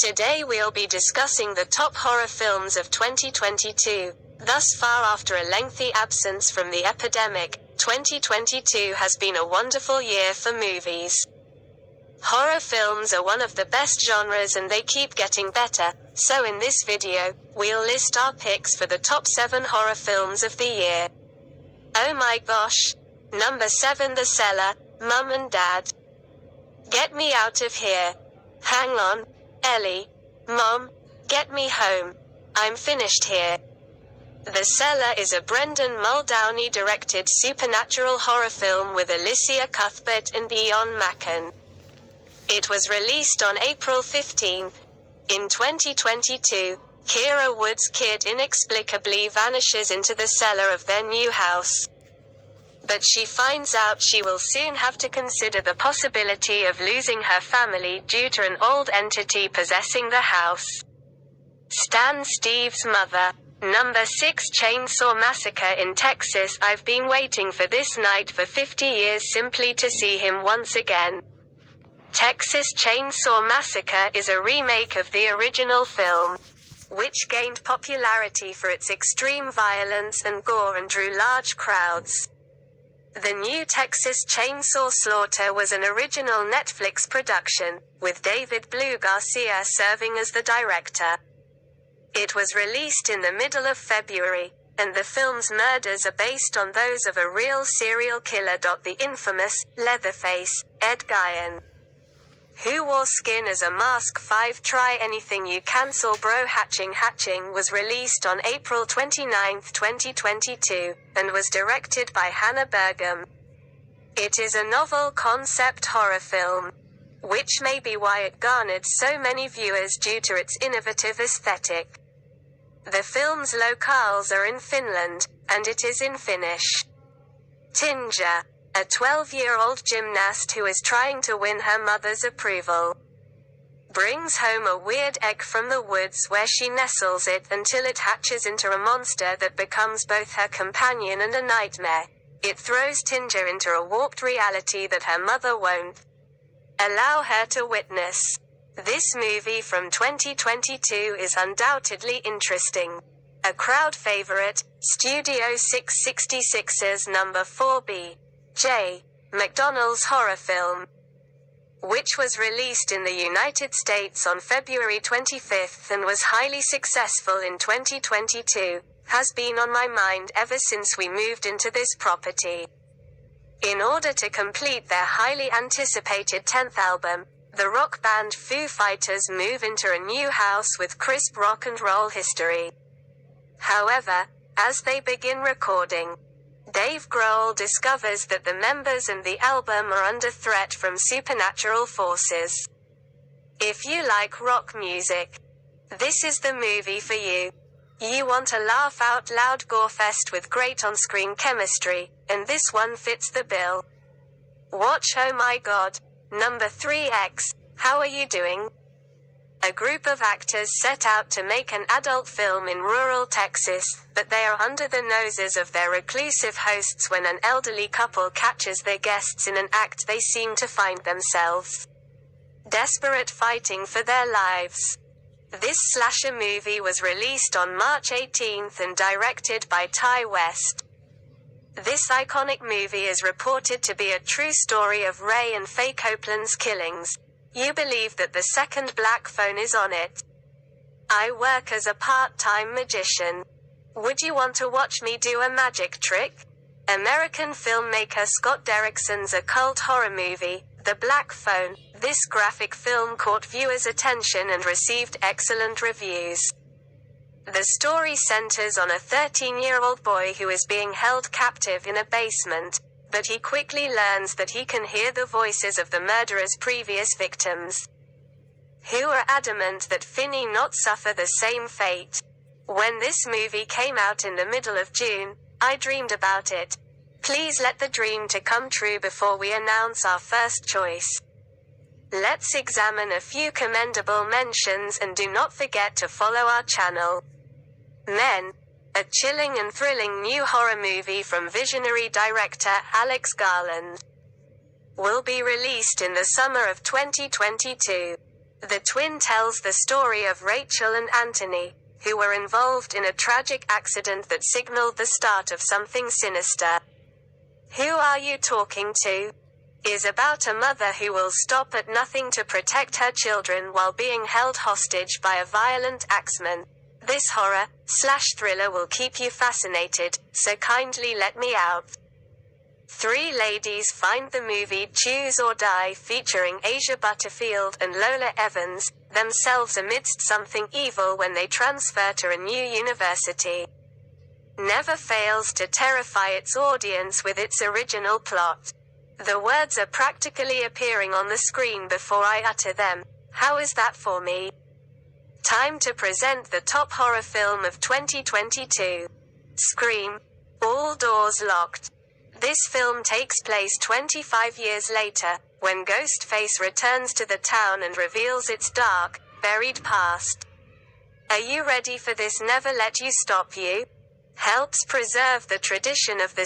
Today we'll be discussing the top horror films of 2022. Thus far, after a lengthy absence from the epidemic, 2022 has been a wonderful year for movies. Horror films are one of the best genres and they keep getting better, so in this video, we'll list our picks for the top 7 horror films of the year. Oh my gosh! Number 7, The Cellar, Mum and Dad. Get me out of here. Hang on. Ellie. Mom. Get me home. I'm finished here. The Cellar is a Brendan Muldowney directed supernatural horror film with Alicia Cuthbert and Ian McKellen. It was released on April 15. In 2022, Kira Wood's kid inexplicably vanishes into the cellar of their new house. But she finds out she will soon have to consider the possibility of losing her family due to an old entity possessing the house. Stan Steve's mother. Number 6, Chainsaw Massacre in Texas. I've been waiting for this night for 50 years simply to see him once again. Texas Chainsaw Massacre is a remake of the original film, which gained popularity for its extreme violence and gore and drew large crowds. The new Texas Chainsaw Slaughter was an original Netflix production, with David Blue Garcia serving as the director. It was released in the middle of February, and the film's murders are based on those of a real serial killer. The infamous Leatherface, Ed Gein, who wore skin as a mask. 5 Try Anything You Cancel Bro. Hatching was released on April 29, 2022, and was directed by Hannah Burgum. It is a novel concept horror film, which may be why it garnered so many viewers due to its innovative aesthetic. The film's locales are in Finland, and it is in Finnish. Tinja, a 12-year-old gymnast who is trying to win her mother's approval, brings home a weird egg from the woods where she nestles it until it hatches into a monster that becomes both her companion and a nightmare. It throws Tinja into a warped reality that her mother won't allow her to witness. This movie from 2022 is undoubtedly interesting. A crowd favorite, Studio 666's number 4B. J. McDonnell's horror film, which was released in the United States on February 25 and was highly successful in 2022, has been on my mind ever since we moved into this property. In order to complete their highly anticipated 10th album, the rock band Foo Fighters move into a new house with crisp rock and roll history. However, as they begin recording, Dave Grohl discovers that the members and the album are under threat from supernatural forces. If you like rock music, this is the movie for you. You want a laugh out loud gorefest with great on-screen chemistry, and this one fits the bill. Watch Oh My God. Number 3X, How Are You Doing? A group of actors set out to make an adult film in rural Texas, but they are under the noses of their reclusive hosts when an elderly couple catches their guests in an act they seem to find themselves desperate fighting for their lives. This slasher movie was released on March 18 and directed by Ty West. This iconic movie is reported to be a true story of Ray and Faye Copeland's killings. You believe that the second black phone is on it. I work as a part-time magician. Would you want to watch me do a magic trick? American filmmaker Scott Derrickson's occult horror movie, The Black Phone. This graphic film caught viewers' attention and received excellent reviews. The story centers on a 13-year-old boy who is being held captive in a basement, but he quickly learns that he can hear the voices of the murderer's previous victims, who are adamant that Finney not suffer the same fate. When this movie came out in the middle of June, I dreamed about it. Please let the dream to come true before we announce our first choice. Let's examine a few commendable mentions and do not forget to follow our channel. Men. A chilling and thrilling new horror movie from visionary director Alex Garland will be released in the summer of 2022. The twin tells the story of Rachel and Anthony, who were involved in a tragic accident that signaled the start of something sinister. Who Are You Talking To? Is about a mother who will stop at nothing to protect her children while being held hostage by a violent axeman. This horror/thriller will keep you fascinated, so kindly let me out. Three ladies find the movie Choose or Die featuring Asia Butterfield and Lola Evans, themselves amidst something evil when they transfer to a new university. Never fails to terrify its audience with its original plot. The words are practically appearing on the screen before I utter them. How is that for me? Time to present the top horror film of 2022. Scream. All Doors Locked. This film takes place 25 years later, when Ghostface returns to the town and reveals its dark, buried past. Are you ready for this Never Let You Stop You? Helps preserve the tradition of the